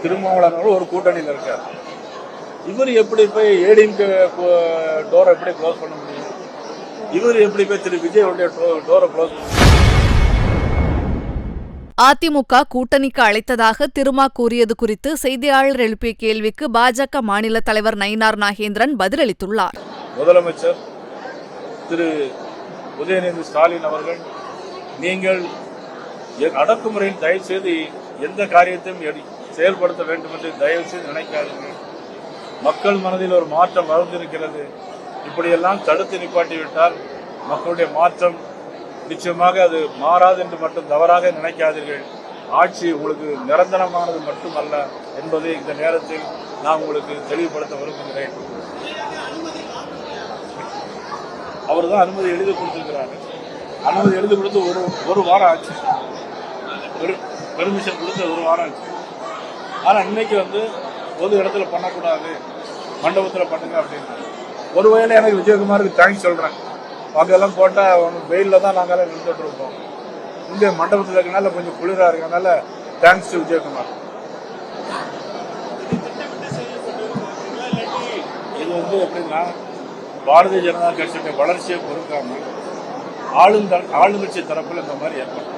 திருமாவளவன் ஒரு கூட்டணியில் இருக்கார். இவர் எப்படி போய் ஏடிஎம்கே டோரை எப்படி க்ளோஸ் பண்ண முடியும்? இவர் எப்படி போய் திரு விஜயோடைய டோரை க்ளோஸ் பண்ண முடியும்? அதிமுக கூட்டணிக்கு அழைத்ததாக திருமா கூறியது குறித்து செய்தியாளர் எழுப்பிய கேள்விக்கு பாஜக மாநில தலைவர் நயினார் நாகேந்திரன் பதிலளித்துள்ளார். முதலமைச்சர் திரு உதயநிதி ஸ்டாலின் அவர்கள், நீங்கள் அடக்குமுறையில் தயவு செய்து எந்த காரியத்தையும் செயல்படுத்த வேண்டும் என்று தயவு செய்து நினைக்காதீர்கள். மக்கள் மனதில் ஒரு மாற்றம் வளர்ந்திருக்கிறது. இப்படியெல்லாம் தடுத்து நிப்பாட்டிவிட்டால் மக்களுடைய மாற்றம் நிச்சயமாக அது மாறாது என்று மட்டும் தவறாக நினைக்காதீர்கள். ஆட்சி உங்களுக்கு நிரந்தரமானது மட்டுமல்ல என்பதை இந்த நேரத்தில் நான் உங்களுக்கு தெளிவுபடுத்த விரும்புகிறேன். அவர் தான் அனுமதி எழுதி கொடுத்திருக்கிறாரு. அனுமதி எழுதி கொடுத்து ஒரு வாரம் ஆச்சு. பெர்மிஷன் கொடுத்து ஒரு வாரம் ஆச்சு. ஆனால் இன்னைக்கு பொது இடத்துல பண்ணக்கூடாது, மண்டபத்தில் பண்ணுங்க அப்படின்னு. ஒருவேளை எனக்கு விஜயகுமாருக்கு தேங்க்ஸ் சொல்றேன். அங்கெல்லாம் போட்டால் வெயிலில் தான் நாங்கெல்லாம் நின்றுட்டு இருக்கோம். இங்கே மண்டபத்தில் இருக்கனால கொஞ்சம் குளிராக இருக்கனால தேங்க்ஸ் டு விஜயகுமார். இது எப்படின்னா, பாரதிய ஜனதா கட்சியுடைய வளர்ச்சியை பொறுக்காம ஆளுங்கட்சி தரப்பில் இந்த மாதிரி ஏற்படும்.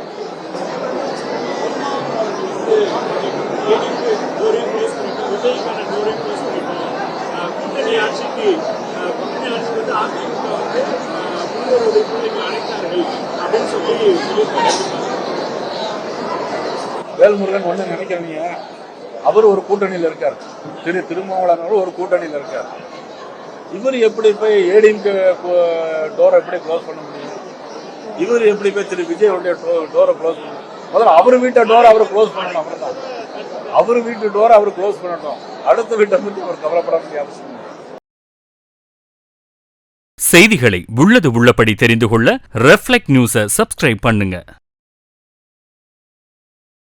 வேல்முருகன் ஒண்ணு நினைக்கிறீங்க, அவர் ஒரு கூட்டணியில் இருக்கார். திருமாவளவன் ஒரு கூட்டணியில் இருக்கார். இவர் எப்படி போய் ஏடிஎம்கே டோரை எப்படி க்ளோஸ் பண்ண முடியும்? இவர் எப்படி போய் திரு விஜயோடைய டோரை க்ளோஸ் பண்ண முடியும்? முதல்ல அவர் வீட்டை டோரை அவர் க்ளோஸ் பண்ணணும். அவ்வளவுதான். அவர் வீட்டு டோரை அவர் க்ளோஸ் பண்ணணும். அடுத்த வீட்டை பற்றி அவர் கவலைப்பட வேண்டிய அவசியம் இல்லை. செய்திகளை உள்ளது உள்ளபடி தெரிந்து கொள்ள ரெஃப்ளெக்ட் நியூஸை சப்ஸ்கிரைப் பண்ணுங்க.